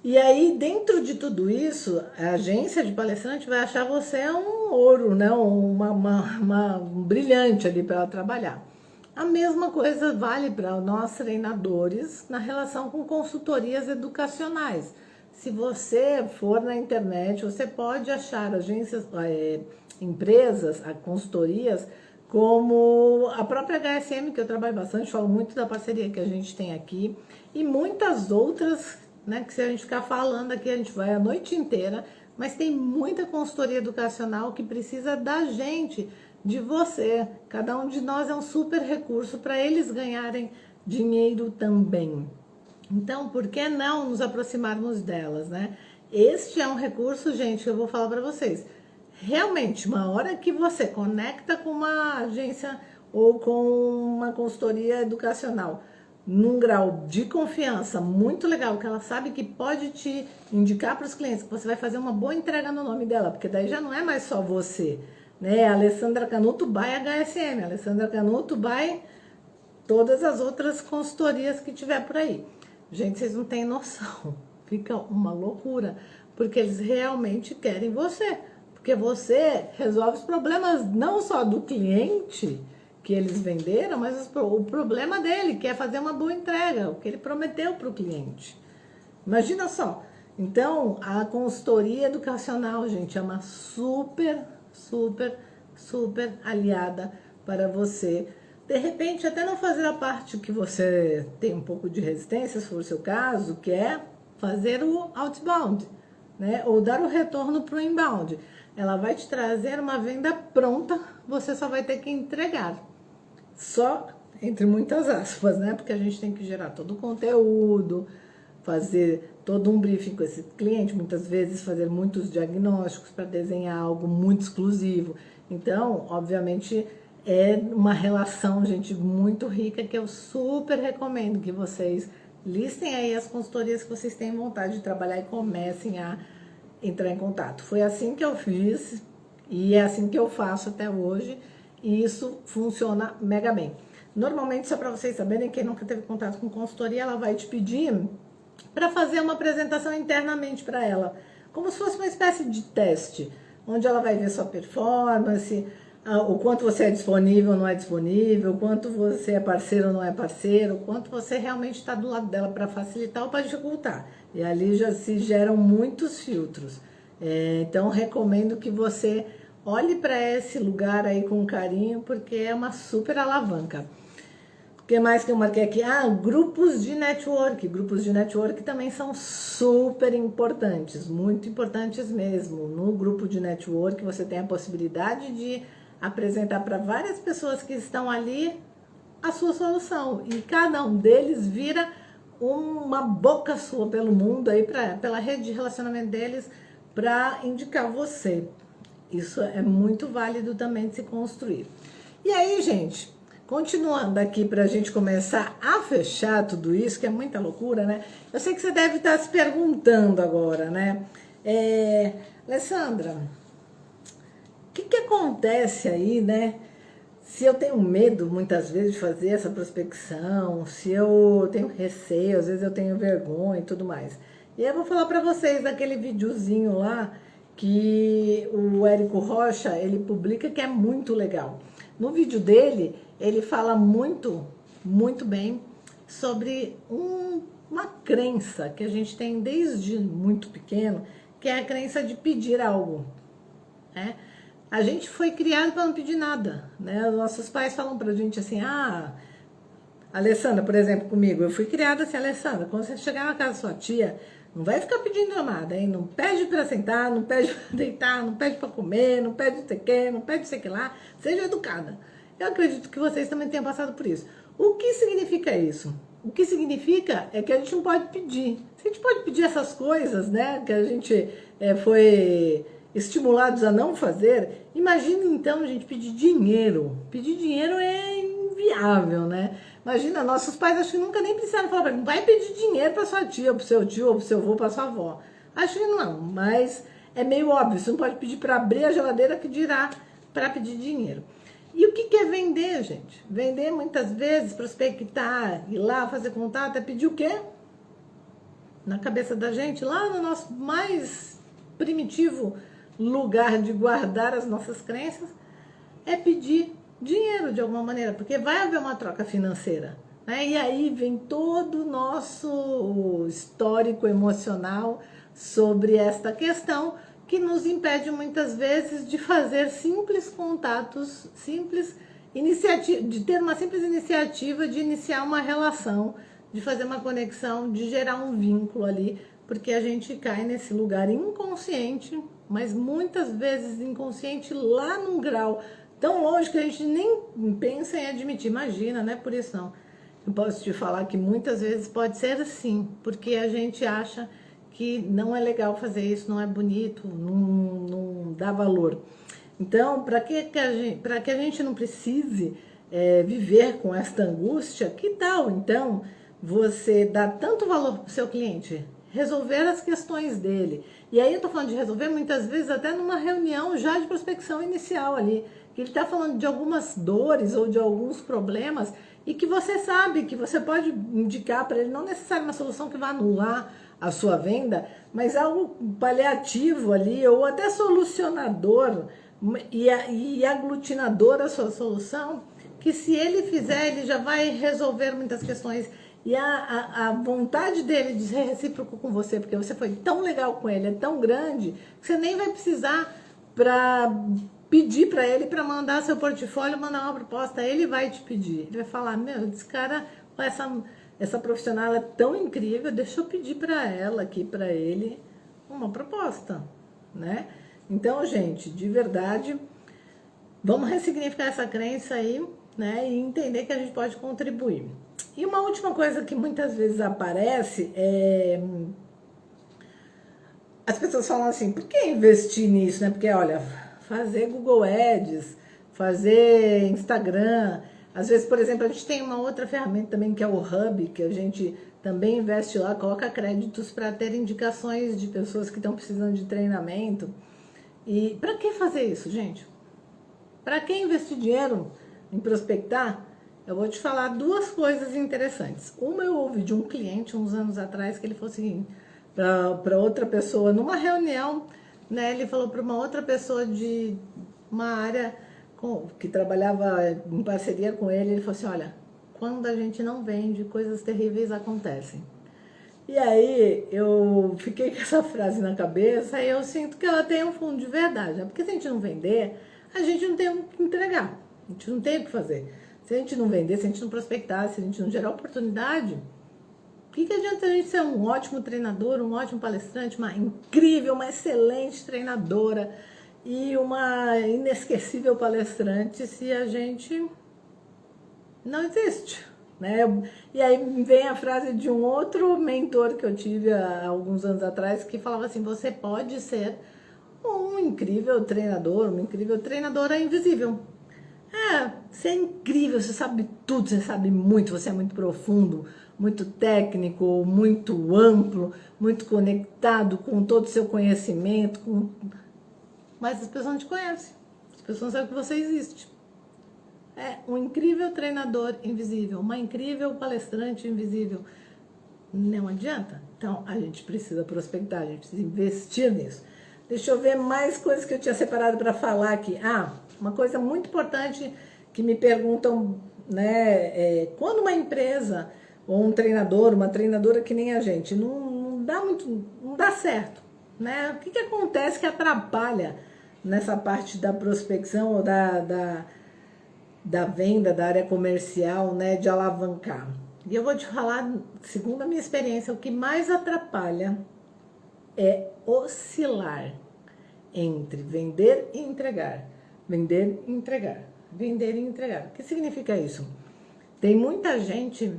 E aí, dentro de tudo isso, a agência de palestrante vai achar você um ouro, né? Um brilhante ali para ela trabalhar. A mesma coisa vale para nós treinadores na relação com consultorias educacionais. Se você for na internet, você pode achar agências, empresas, consultorias, como a própria HSM, que eu trabalho bastante, falo muito da parceria que a gente tem aqui, e muitas outras, né, que se a gente ficar falando aqui, a gente vai a noite inteira, mas tem muita consultoria educacional que precisa da gente de você. Cada um de nós é um super recurso para eles ganharem dinheiro também. Então, por que não nos aproximarmos delas, né? Este é um recurso, gente, que eu vou falar para vocês. Realmente, uma hora que você conecta com uma agência ou com uma consultoria educacional num grau de confiança muito legal, que ela sabe que pode te indicar para os clientes que você vai fazer uma boa entrega no nome dela, porque daí já não é mais só você, né? Alessandra Canuto by HSM, Alessandra Canuto by todas as outras consultorias que tiver por aí. Gente, vocês não têm noção, fica uma loucura, porque eles realmente querem você, porque você resolve os problemas não só do cliente que eles venderam, mas o problema dele, que é fazer uma boa entrega, o que ele prometeu para o cliente. Imagina só. Então, a consultoria educacional, gente, é uma super aliada para você. De repente, até não fazer a parte que você tem um pouco de resistência, se for o seu caso, que é fazer o outbound, né? Ou dar o retorno para o inbound. Ela vai te trazer uma venda pronta, você só vai ter que entregar. Só, entre muitas aspas, né? Porque a gente tem que gerar todo o conteúdo, fazer todo um briefing com esse cliente, muitas vezes fazer muitos diagnósticos para desenhar algo muito exclusivo. Então, obviamente, é uma relação, gente, muito rica, que eu super recomendo que vocês listem aí as consultorias que vocês têm vontade de trabalhar e comecem a entrar em contato. Foi assim que eu fiz e é assim que eu faço até hoje. E isso funciona mega bem. Normalmente, só para vocês saberem, quem nunca teve contato com consultoria, ela vai te pedir para fazer uma apresentação internamente para ela, como se fosse uma espécie de teste, onde ela vai ver sua performance, o quanto você é disponível ou não é disponível, o quanto você é parceiro ou não é parceiro, o quanto você realmente está do lado dela para facilitar ou para dificultar. E ali já se geram muitos filtros. Então, recomendo que você olhe para esse lugar aí com carinho, porque é uma super alavanca. O que mais que eu marquei aqui? Grupos de network. Grupos de network também são super importantes, muito importantes mesmo. No grupo de network você tem a possibilidade de apresentar para várias pessoas que estão ali a sua solução. E cada um deles vira uma boca sua pelo mundo, aí pela rede de relacionamento deles, para indicar você. Isso é muito válido também de se construir. E aí, gente, continuando aqui para a gente começar a fechar tudo isso, que é muita loucura, né? Eu sei que você deve estar se perguntando agora, né? Alessandra, o que acontece aí, né? Se eu tenho medo, muitas vezes, de fazer essa prospecção, se eu tenho receio, às vezes eu tenho vergonha e tudo mais. E aí eu vou falar para vocês daquele videozinho lá, que o Érico Rocha, ele publica, que é muito legal. No vídeo dele, ele fala muito bem sobre uma crença que a gente tem desde muito pequeno, que é a crença de pedir algo, né? A gente foi criado para não pedir nada, né? Nossos pais falam pra gente assim, Alessandra, por exemplo, comigo, eu fui criada assim, Alessandra, quando você chegar na casa da sua tia, não vai ficar pedindo nada, hein? Não pede para sentar, não pede para deitar, não pede para comer, não pede não sei o que, não pede não sei o que lá. Seja educada. Eu acredito que vocês também tenham passado por isso. O que significa isso? O que significa é que a gente não pode pedir. Se a gente pode pedir essas coisas, né, que a gente foi estimulados a não fazer, imagina então a gente pedir dinheiro. Pedir dinheiro é inviável, né? Imagina, nossos pais acho que nunca nem precisaram falar para mim, vai pedir dinheiro para sua tia, para o seu tio, ou para o seu avô, para sua avó. Acho que não, mas é meio óbvio, você não pode pedir para abrir a geladeira, que dirá para pedir dinheiro. E o que é vender, gente? Vender muitas vezes, prospectar, ir lá fazer contato, é pedir o quê? Na cabeça da gente, lá no nosso mais primitivo lugar de guardar as nossas crenças, é pedir dinheiro de alguma maneira, porque vai haver uma troca financeira, né? E aí vem todo o nosso histórico emocional sobre esta questão, que nos impede muitas vezes de fazer simples contatos, de ter uma simples iniciativa de iniciar uma relação, de fazer uma conexão, de gerar um vínculo ali, porque a gente cai nesse lugar inconsciente, mas muitas vezes inconsciente lá num grau tão longe que a gente nem pensa em admitir. Imagina, não é por isso não. Eu posso te falar que muitas vezes pode ser assim, porque a gente acha que não é legal fazer isso, não é bonito, não dá valor. Então, para que a gente não precise viver com esta angústia, que tal então você dar tanto valor para o seu cliente? Resolver as questões dele. E aí eu tô falando de resolver muitas vezes até numa reunião já de prospecção inicial ali, que ele está falando de algumas dores ou de alguns problemas e que você sabe que você pode indicar para ele, não necessariamente uma solução que vai anular a sua venda, mas algo paliativo ali ou até solucionador e aglutinador a sua solução, que se ele fizer, ele já vai resolver muitas questões. E a vontade dele de ser recíproco com você, porque você foi tão legal com ele, é tão grande, que você nem vai precisar pedir para ele para mandar seu portfólio, mandar uma proposta. Ele vai te pedir. Ele vai falar, meu, esse cara, essa profissional é tão incrível, deixa eu pedir para ela aqui, para ele, uma proposta, né? Então, gente, de verdade, vamos ressignificar essa crença aí, né? E entender que a gente pode contribuir. E uma última coisa que muitas vezes aparece é... As pessoas falam assim, por que investir nisso, né? Porque, olha, fazer Google Ads, fazer Instagram... Às vezes, por exemplo, a gente tem uma outra ferramenta também, que é o Hub, que a gente também investe lá, coloca créditos para ter indicações de pessoas que estão precisando de treinamento. E para que fazer isso, gente? Para que investir dinheiro em prospectar? Eu vou te falar duas coisas interessantes. Uma eu ouvi de um cliente uns anos atrás que ele falou o seguinte, para outra pessoa, numa reunião, né, ele falou para uma outra pessoa de uma área que trabalhava em parceria com ele falou assim, olha, quando a gente não vende, coisas terríveis acontecem. E aí eu fiquei com essa frase na cabeça e eu sinto que ela tem um fundo de verdade, né? Porque se a gente não vender, a gente não tem o que entregar, a gente não tem o que fazer. Se a gente não vender, se a gente não prospectar, se a gente não gerar oportunidade, o que adianta a gente ser um ótimo treinador, um ótimo palestrante, uma incrível, uma excelente treinadora e uma inesquecível palestrante se a gente não existe, né? E aí vem a frase de um outro mentor que eu tive há alguns anos atrás que falava assim, você pode ser um incrível treinador, uma incrível treinadora invisível. Você é incrível, você sabe tudo, você sabe muito, você é muito profundo, muito técnico, muito amplo, muito conectado com todo o seu conhecimento, mas as pessoas não te conhecem, as pessoas não sabem que você existe. É um incrível treinador invisível, uma incrível palestrante invisível. Não adianta. Então, a gente precisa prospectar, a gente precisa investir nisso. Deixa eu ver mais coisas que eu tinha separado para falar aqui. Uma coisa muito importante que me perguntam, né, quando uma empresa ou um treinador, uma treinadora que nem a gente, não dá certo, né? O que acontece que atrapalha nessa parte da prospecção ou da venda, da área comercial, né, de alavancar? E eu vou te falar, segundo a minha experiência, o que mais atrapalha é oscilar entre vender e entregar. Vender e entregar. Vender e entregar. O que significa isso? Tem muita gente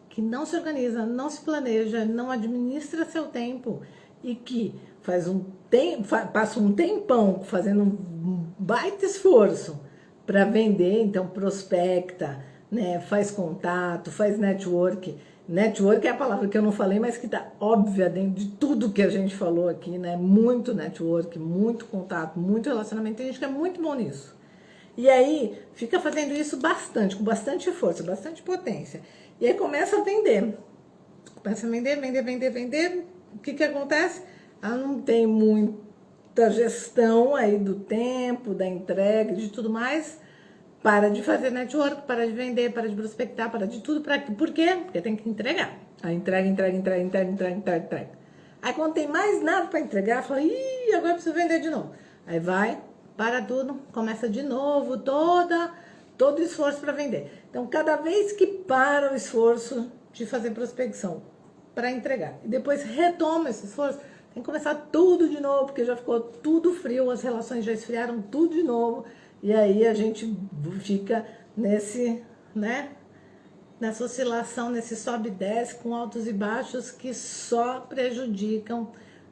que não se organiza, não se planeja, não administra seu tempo e que passa um tempão fazendo um baita esforço para vender, então prospecta, né, faz contato, faz network. Network é a palavra que eu não falei, mas que está óbvia dentro de tudo que a gente falou aqui, né? Muito network, muito contato, muito relacionamento. Tem gente que é muito bom nisso. E aí, fica fazendo isso bastante, com bastante força, bastante potência. E aí começa a vender. Começa a vender. O que acontece? Ela não tem muita gestão aí do tempo, da entrega, de tudo mais. Para de fazer network, para de vender, para de prospectar, para de tudo. Por quê? Porque tem que entregar. Aí entrega. Aí quando tem mais nada para entregar, fala, agora eu preciso vender de novo. Aí vai, para tudo, começa de novo, todo esforço para vender. Então, cada vez que para o esforço de fazer prospecção para entregar, e depois retoma esse esforço, tem que começar tudo de novo, porque já ficou tudo frio, as relações já esfriaram tudo de novo, e aí a gente fica nesse, né, nessa oscilação, nesse sobe e desce com altos e baixos que só prejudicam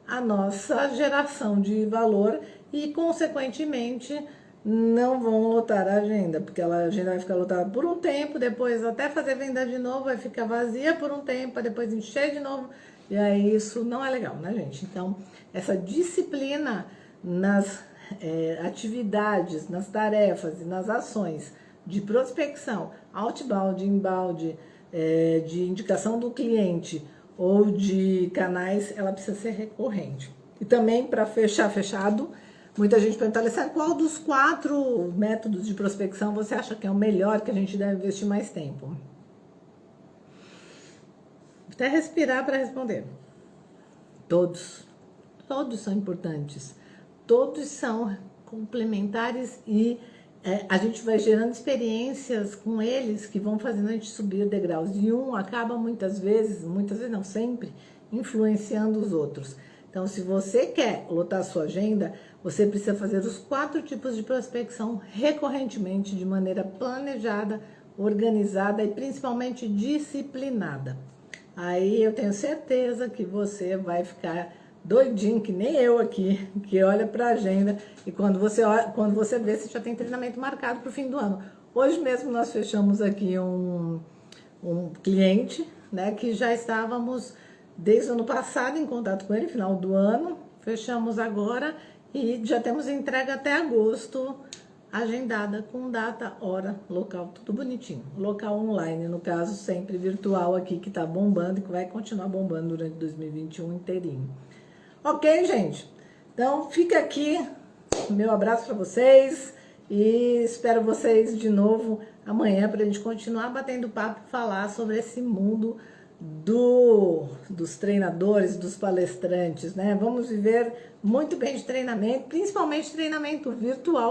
a nossa geração de valor e, consequentemente, não vão lotar a agenda, porque a agenda vai ficar lotada por um tempo, depois até fazer venda de novo, vai ficar vazia por um tempo, depois encher de novo, e aí isso não é legal, né, gente? Então, essa disciplina nas atividades, nas tarefas e nas ações de prospecção, outbound, inbound, de indicação do cliente ou de canais, ela precisa ser recorrente. E também, para fechado, muita gente pergunta, Alessandra, qual dos 4 métodos de prospecção você acha que é o melhor, que a gente deve investir mais tempo? Até respirar para responder. Todos são importantes, todos são complementares e a gente vai gerando experiências com eles que vão fazendo a gente subir degraus. E um acaba muitas vezes não, sempre, influenciando os outros. Então, se você quer lotar a sua agenda, você precisa fazer os 4 tipos de prospecção recorrentemente, de maneira planejada, organizada e principalmente disciplinada. Aí eu tenho certeza que você vai ficar doidinho, que nem eu aqui, que olha para a agenda e quando você vê, você já tem treinamento marcado para o fim do ano. Hoje mesmo nós fechamos aqui um cliente, né, que já estávamos desde o ano passado em contato com ele, final do ano, fechamos agora e já temos entrega até agosto, agendada com data, hora, local, tudo bonitinho. Local online, no caso, sempre virtual aqui, que tá bombando e que vai continuar bombando durante 2021 inteirinho. Ok, gente? Então, fica aqui meu abraço para vocês e espero vocês de novo amanhã para a gente continuar batendo papo e falar sobre esse mundo dos treinadores, dos palestrantes, né? Vamos viver muito bem de treinamento, principalmente treinamento virtual,